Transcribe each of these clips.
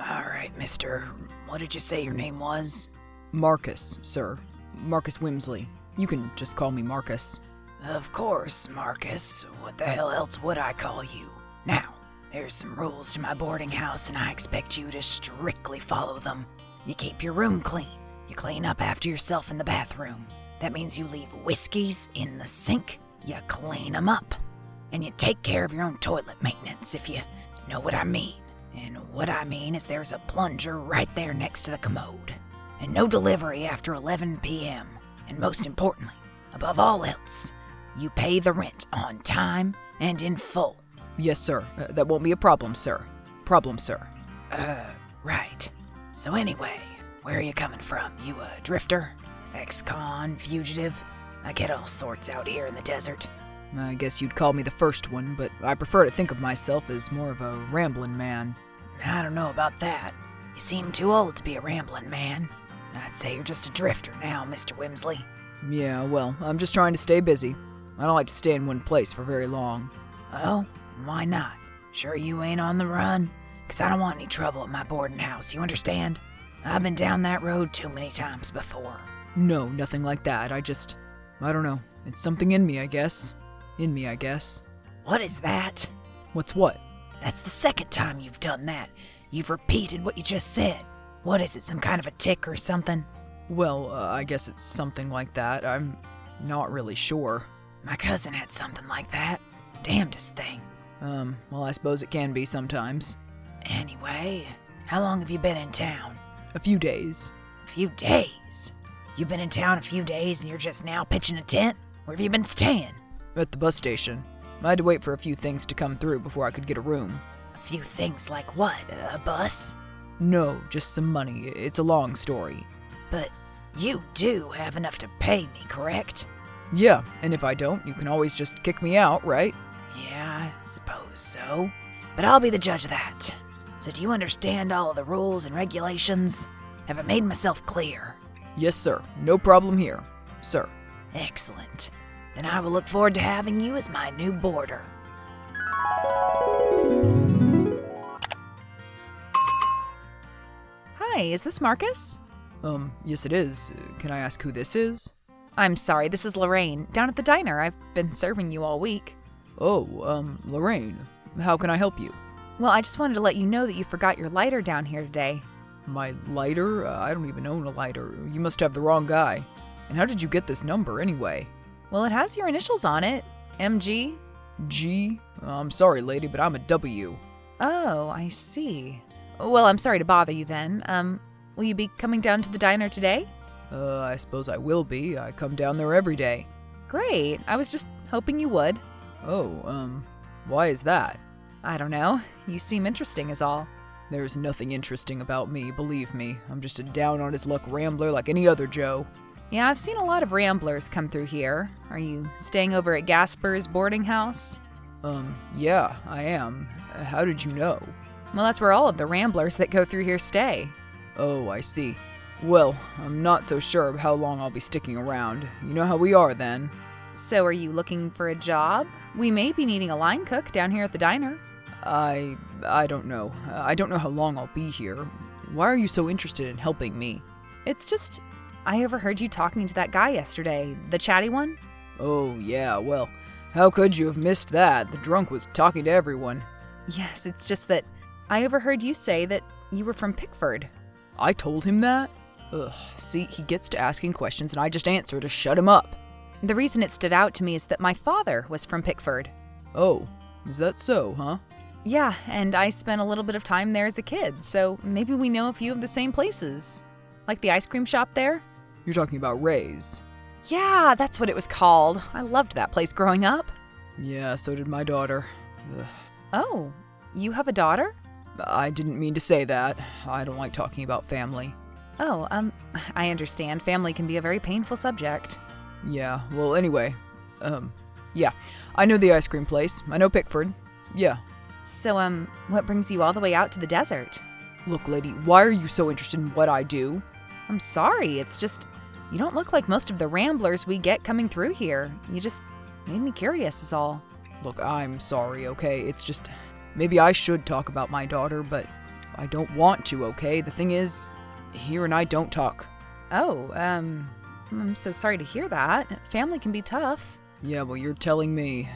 Alright, mister. What did you say your name was? Marcus, sir. Marcus Wimsley. You can just call me Marcus. Of course, Marcus. What the hell else would I call you? Now, there's some rules to my boarding house, and I expect you to strictly follow them. You keep your room clean. You clean up after yourself in the bathroom. That means you leave whiskeys in the sink. You clean them up. And you take care of your own toilet maintenance, if you know what I mean. And what I mean is there's a plunger right there next to the commode. And no delivery after 11 p.m. And most importantly, above all else, you pay the rent on time and in full. Yes, sir. That won't be a problem, sir. Right. So anyway, where are you coming from? You a drifter? Ex-con? Fugitive? I get all sorts out here in the desert. I guess you'd call me the first one, but I prefer to think of myself as more of a rambling man. I don't know about that. You seem too old to be a rambling man. I'd say you're just a drifter now, Mr. Wimsley. Yeah, well, I'm just trying to stay busy. I don't like to stay in one place for very long. Oh, and why not? Sure you ain't on the run? 'Cause I don't want any trouble at my boarding house, you understand? I've been down that road too many times before. No, nothing like that. I don't know. It's something in me, I guess. What is that? What's what? That's the second time you've done that. You've repeated what you just said. What is it, some kind of a tick or something? Well, I guess it's something like that. I'm not really sure. My cousin had something like that. Damnedest thing. Well, I suppose it can be sometimes. Anyway, how long have you been in town? A few days. A few days? You've been in town a few days and you're just now pitching a tent? Where have you been staying? At the bus station. I had to wait for a few things to come through before I could get a room. A few things like what? A bus? No, just some money. It's a long story. But you do have enough to pay me, correct? Yeah, and if I don't, you can always just kick me out, right? Yeah, I suppose so. But I'll be the judge of that. So do you understand all of the rules and regulations? Have I made myself clear? Yes, sir. No problem here, sir. Excellent. Then I will look forward to having you as my new boarder. Hi, is this Marcus? Yes it is. Can I ask who this is? I'm sorry, this is Lorraine, down at the diner. I've been serving you all week. Oh, Lorraine. How can I help you? Well, I just wanted to let you know that you forgot your lighter down here today. My lighter? I don't even own a lighter. You must have the wrong guy. And how did you get this number anyway? Well, it has your initials on it. MG? G? I'm sorry, lady, but I'm a W. Oh, I see. Well, I'm sorry to bother you then. Will you be coming down to the diner today? I suppose I will be. I come down there every day. Great. I was just hoping you would. Oh, why is that? I don't know. You seem interesting is all. There's nothing interesting about me, believe me. I'm just a down-on-his-luck rambler like any other Joe. Yeah, I've seen a lot of ramblers come through here. Are you staying over at Gasper's boarding house? Yeah, I am. How did you know? Well, that's where all of the ramblers that go through here stay. Oh, I see. Well, I'm not so sure of how long I'll be sticking around. You know how we are then. So are you looking for a job? We may be needing a line cook down here at the diner. I don't know. I don't know how long I'll be here. Why are you so interested in helping me? It's just, I overheard you talking to that guy yesterday, the chatty one. Oh, yeah, well, how could you have missed that? The drunk was talking to everyone. Yes, it's just that I overheard you say that you were from Pickford. I told him that? Ugh, see, he gets to asking questions and I just answer to shut him up. The reason it stood out to me is that my father was from Pickford. Oh, is that so, huh? Yeah, and I spent a little bit of time there as a kid, so maybe we know a few of the same places. Like the ice cream shop there? You're talking about Ray's. Yeah, that's what it was called. I loved that place growing up. Yeah, so did my daughter. Ugh. Oh, you have a daughter? I didn't mean to say that. I don't like talking about family. Oh, I understand. Family can be a very painful subject. Yeah, well, anyway. Yeah. I know the ice cream place. I know Pickford. Yeah. So, what brings you all the way out to the desert? Look, lady, why are you so interested in what I do? I'm sorry, it's just, you don't look like most of the ramblers we get coming through here. You just made me curious is all. Look, I'm sorry, okay? It's just, maybe I should talk about my daughter, but I don't want to, okay? The thing is, here and I don't talk. Oh, I'm so sorry to hear that. Family can be tough. Yeah, well, you're telling me.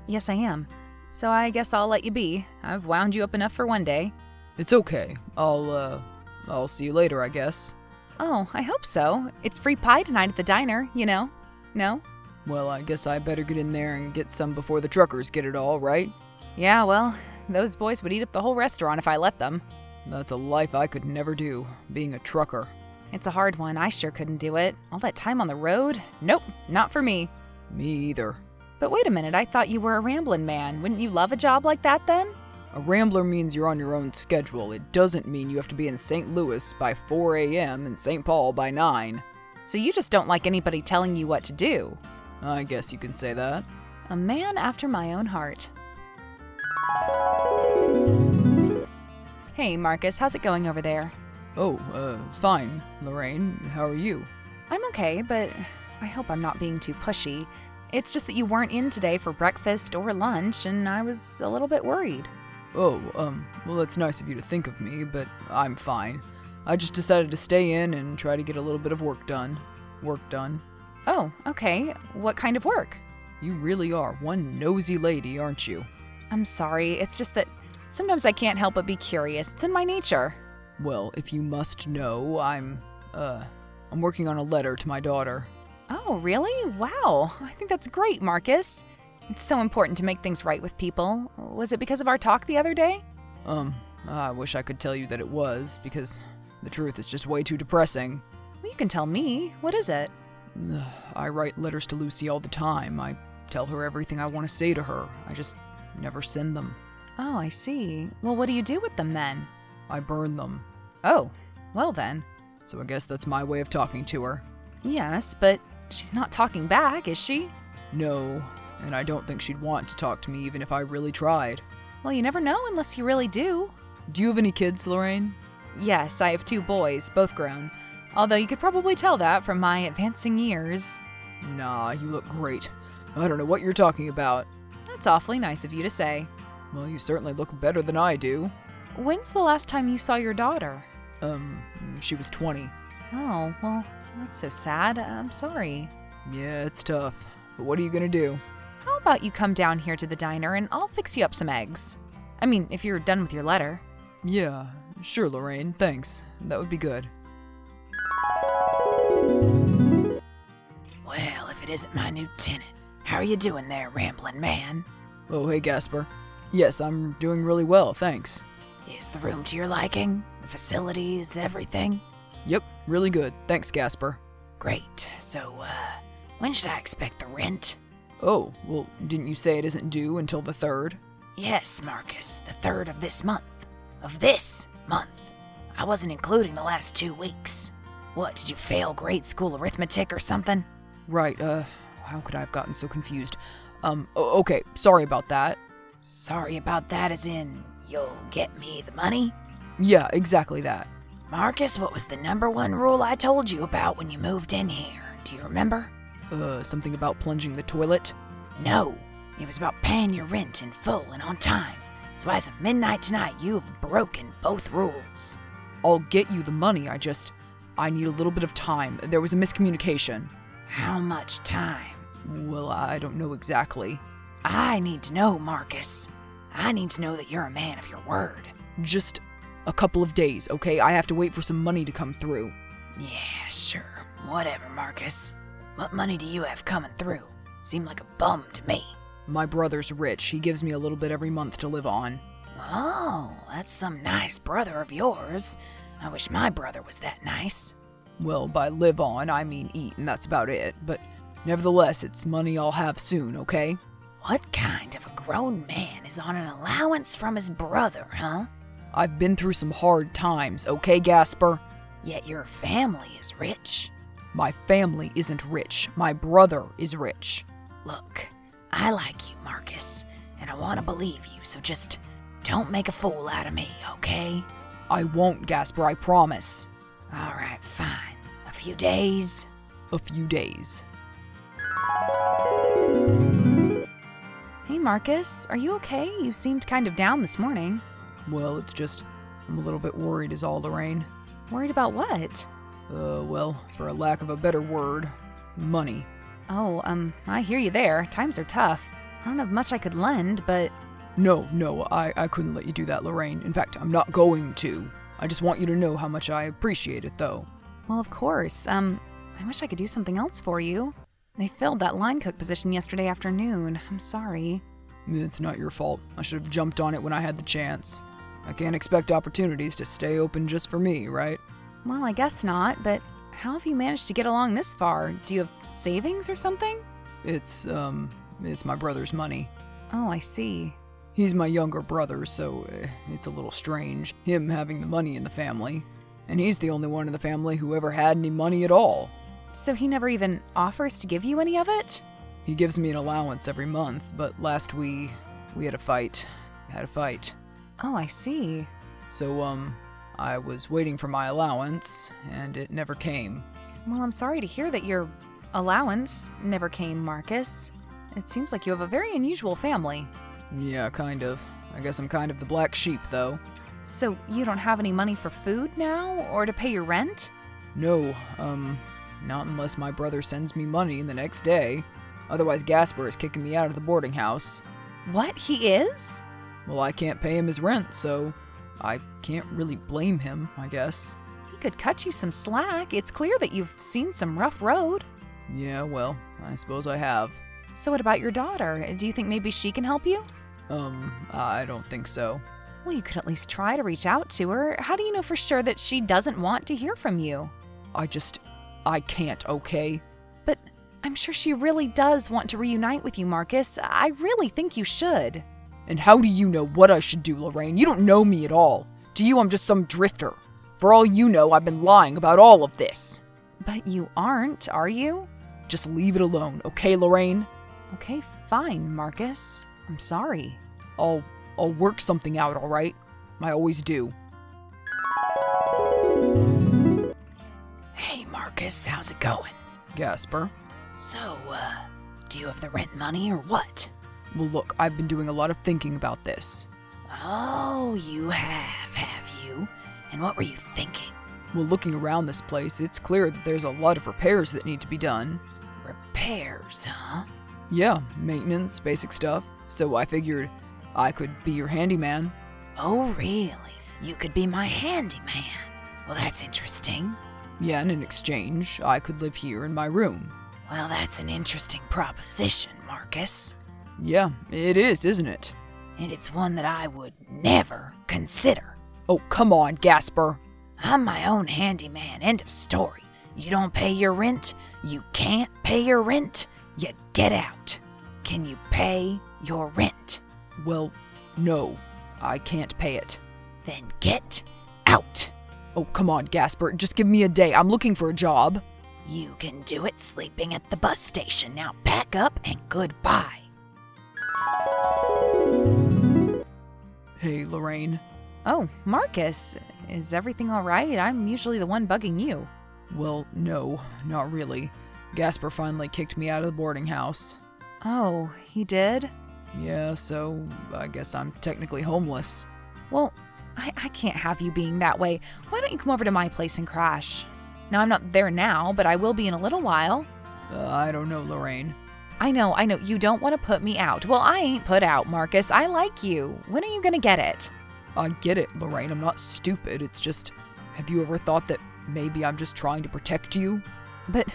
Yes, I am. So I guess I'll let you be. I've wound you up enough for one day. It's okay. I'll see you later, I guess. Oh, I hope so. It's free pie tonight at the diner, you know? No? Well, I guess I better get in there and get some before the truckers get it all, right? Yeah, well, those boys would eat up the whole restaurant if I let them. That's a life I could never do, being a trucker. It's a hard one. I sure couldn't do it. All that time on the road? Nope, not for me. Me either. But wait a minute, I thought you were a ramblin' man. Wouldn't you love a job like that then? A rambler means you're on your own schedule. It doesn't mean you have to be in St. Louis by 4 a.m. and St. Paul by 9. So you just don't like anybody telling you what to do. I guess you can say that. A man after my own heart. Hey, Marcus, how's it going over there? Oh, fine, Lorraine. How are you? I'm okay, but I hope I'm not being too pushy. It's just that you weren't in today for breakfast or lunch, and I was a little bit worried. Oh, well, that's nice of you to think of me, but I'm fine. I just decided to stay in and try to get a little bit of work done. Oh, okay. What kind of work? You really are one nosy lady, aren't you? I'm sorry. It's just that sometimes I can't help but be curious. It's in my nature. Well, if you must know, I'm working on a letter to my daughter. Oh, really? Wow. I think that's great, Marcus. It's so important to make things right with people. Was it because of our talk the other day? I wish I could tell you that it was, because the truth is just way too depressing. Well, you can tell me. What is it? I write letters to Lucy all the time. I tell her everything I want to say to her. I just never send them. Oh, I see. Well, what do you do with them then? I burn them. Oh, well then. So I guess that's my way of talking to her. Yes, but she's not talking back, is she? No, and I don't think she'd want to talk to me even if I really tried. Well, you never know unless you really do. Do you have any kids, Lorraine? Yes, I have 2 boys, both grown. Although you could probably tell that from my advancing years. Nah, you look great. I don't know what you're talking about. That's awfully nice of you to say. Well, you certainly look better than I do. When's the last time you saw your daughter? She was 20. Oh, well, that's so sad. I'm sorry. Yeah, it's tough. But what are you gonna do? How about you come down here to the diner and I'll fix you up some eggs? I mean, if you're done with your letter. Yeah, sure, Lorraine. Thanks. That would be good. Well, if it isn't my new tenant. How are you doing there, rambling man? Oh, hey, Gasper. Yes, I'm doing really well, thanks. Is the room to your liking? The facilities, everything? Yep, really good. Thanks, Gasper. Great. So, when should I expect the rent? Oh, well, didn't you say it isn't due until the 3rd? Yes, Marcus, the 3rd of this month. Of this month. I wasn't including the last 2 weeks. What, did you fail grade school arithmetic or something? Right, how could I have gotten so confused? Okay, sorry about that. Sorry about that as in, you'll get me the money? Yeah, exactly that. Marcus, what was the number 1 rule I told you about when you moved in here? Do you remember? Something about plunging the toilet? No, it was about paying your rent in full and on time. So as of midnight tonight, you've broken both rules. I'll get you the money, I need a little bit of time. There was a miscommunication. How much time? Well, I don't know exactly. I need to know, Marcus. I need to know that you're a man of your word. Just a couple of days, okay? I have to wait for some money to come through. Yeah, sure. Whatever, Marcus. What money do you have coming through? Seem like a bum to me. My brother's rich. He gives me a little bit every month to live on. Oh, that's some nice brother of yours. I wish my brother was that nice. Well, by live on, I mean eat, and that's about it. But nevertheless, it's money I'll have soon, okay? What kind of a grown man is on an allowance from his brother, huh? I've been through some hard times, okay, Gasper? Yet your family is rich. My family isn't rich. My brother is rich. Look, I like you, Marcus, and I want to believe you, so just don't make a fool out of me, okay? I won't, Gasper, I promise. All right, fine. A few days? A few days. Hey, Marcus, are you okay? You seemed kind of down this morning. Well, it's just, I'm a little bit worried is all, Lorraine. Worried about what? Well, for a lack of a better word, money. Oh, I hear you there. Times are tough. I don't have much I could lend, but... No, I couldn't let you do that, Lorraine. In fact, I'm not going to. I just want you to know how much I appreciate it, though. Well, of course. I wish I could do something else for you. They filled that line cook position yesterday afternoon. I'm sorry. It's not your fault. I should have jumped on it when I had the chance. I can't expect opportunities to stay open just for me, right? Well, I guess not, but how have you managed to get along this far? Do you have savings or something? It's my brother's money. Oh, I see. He's my younger brother, so it's a little strange, him having the money in the family. And he's the only one in the family who ever had any money at all. So he never even offers to give you any of it? He gives me an allowance every month, but last we had a fight. Oh, I see. So, I was waiting for my allowance, and it never came. Well, I'm sorry to hear that your allowance never came, Marcus. It seems like you have a very unusual family. Yeah, kind of. I guess I'm kind of the black sheep, though. So you don't have any money for food now, or to pay your rent? No, not unless my brother sends me money the next day. Otherwise, Gasper is kicking me out of the boarding house. What, he is? Well, I can't pay him his rent, so I can't really blame him, I guess. He could cut you some slack. It's clear that you've seen some rough road. Yeah, well, I suppose I have. So what about your daughter? Do you think maybe she can help you? I don't think so. Well, you could at least try to reach out to her. How do you know for sure that she doesn't want to hear from you? I can't, okay? But I'm sure she really does want to reunite with you, Marcus. I really think you should. And how do you know what I should do, Lorraine? You don't know me at all. To you, I'm just some drifter. For all you know, I've been lying about all of this. But you aren't, are you? Just leave it alone, okay, Lorraine? Okay, fine, Marcus. I'm sorry. I'll work something out, all right? I always do. Hey, Marcus, how's it going? Gasper. So, do you have the rent money or what? Well, look, I've been doing a lot of thinking about this. Oh, you have you? And what were you thinking? Well, looking around this place, it's clear that there's a lot of repairs that need to be done. Repairs, huh? Yeah, maintenance, basic stuff. So I figured I could be your handyman. Oh, really? You could be my handyman. Well, that's interesting. Yeah, and in exchange, I could live here in my room. Well, that's an interesting proposition, Marcus. Yeah, it is, isn't it? And it's one that I would never consider. Oh, come on, Gasper. I'm my own handyman, end of story. You don't pay your rent, you can't pay your rent, you get out. Can you pay your rent? Well, no, I can't pay it. Then get out. Oh, come on, Gasper, just give me a day. I'm looking for a job. You can do it sleeping at the bus station. Now pack up and goodbye. Hey, Lorraine. Oh, Marcus, is everything all right? I'm usually the one bugging you. Well, no, not really. Gasper finally kicked me out of the boarding house. Oh, he did? Yeah, so I guess I'm technically homeless. Well, I can't have you being that way. Why don't you come over to my place and crash? Now, I'm not there now, but I will be in a little while. I don't know, Lorraine. I know. You don't want to put me out. Well, I ain't put out, Marcus. I like you. When are you gonna get it? I get it, Lorraine. I'm not stupid. It's just, have you ever thought that maybe I'm just trying to protect you? But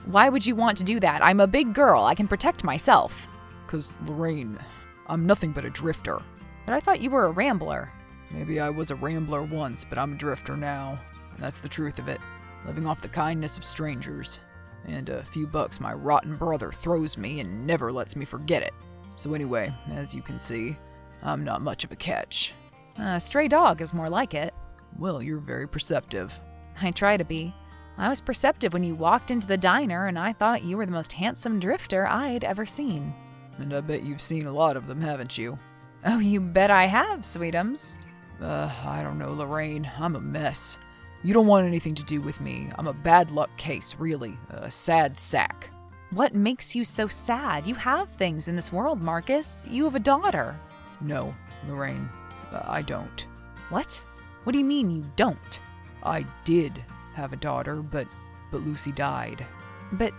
why would you want to do that? I'm a big girl. I can protect myself. 'Cause, Lorraine, I'm nothing but a drifter. But I thought you were a rambler. Maybe I was a rambler once, but I'm a drifter now. And that's the truth of it. Living off the kindness of strangers. And a few bucks my rotten brother throws me and never lets me forget it. So anyway, as you can see, I'm not much of a catch. A stray dog is more like it. Well, you're very perceptive. I try to be. I was perceptive when you walked into the diner, and I thought you were the most handsome drifter I'd ever seen. And I bet you've seen a lot of them, haven't you? Oh, you bet I have, sweetums. I don't know, Lorraine. I'm a mess. You don't want anything to do with me. I'm a bad luck case, really. A sad sack. What makes you so sad? You have things in this world, Marcus. You have a daughter. No, Lorraine, I don't. What? What do you mean you don't? I did have a daughter, but Lucy died. But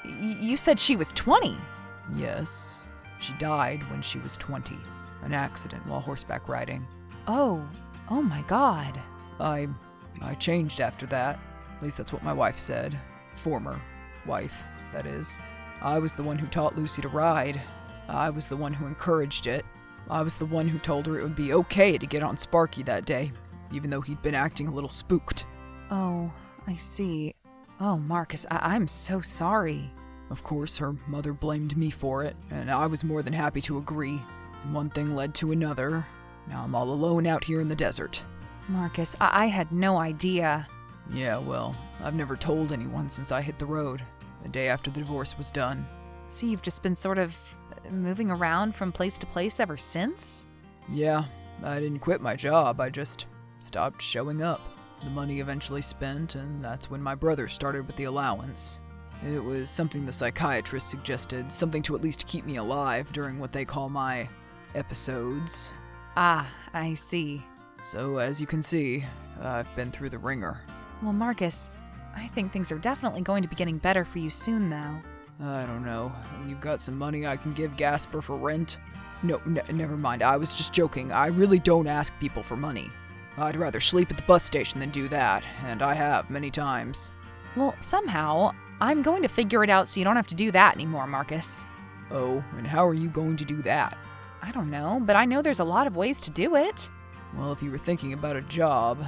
you said she was 20. Yes, she died when she was 20. An accident while horseback riding. Oh my God. I changed after that. At least that's what my wife said. Former wife, that is. I was the one who taught Lucy to ride. I was the one who encouraged it. I was the one who told her it would be okay to get on Sparky that day, even though he'd been acting a little spooked. Oh, I see. Oh, Marcus, I'm so sorry. Of course, her mother blamed me for it, and I was more than happy to agree. And one thing led to another. Now I'm all alone out here in the desert. Marcus, I had no idea. Yeah, well, I've never told anyone since I hit the road, the day after the divorce was done. So you've just been sort of moving around from place to place ever since? Yeah, I didn't quit my job, I just stopped showing up. The money eventually spent, and that's when my brother started with the allowance. It was something the psychiatrist suggested, something to at least keep me alive during what they call my episodes. Ah, I see. So as you can see, I've been through the ringer. Well, Marcus, I think things are definitely going to be getting better for you soon, though. I don't know. You've got some money I can give Gasper for rent? No, never mind. I was just joking. I really don't ask people for money. I'd rather sleep at the bus station than do that, and I have many times. Well, somehow, I'm going to figure it out so you don't have to do that anymore, Marcus. Oh, and how are you going to do that? I don't know, but I know there's a lot of ways to do it. Well, if you were thinking about a job,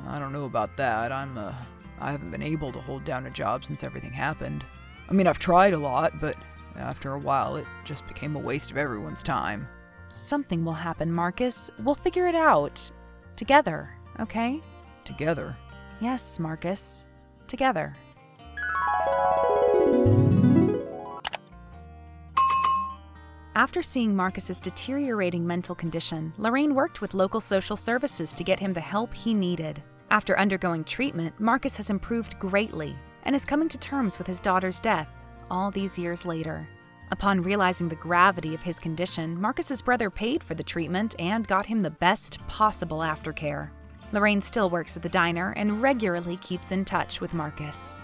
I don't know about that. I haven't been able to hold down a job since everything happened. I mean, I've tried a lot, but after a while, it just became a waste of everyone's time. Something will happen, Marcus. We'll figure it out. Together, okay? Together? Yes, Marcus. Together. After seeing Marcus's deteriorating mental condition, Lorraine worked with local social services to get him the help he needed. After undergoing treatment, Marcus has improved greatly and is coming to terms with his daughter's death, all these years later. Upon realizing the gravity of his condition, Marcus's brother paid for the treatment and got him the best possible aftercare. Lorraine still works at the diner and regularly keeps in touch with Marcus.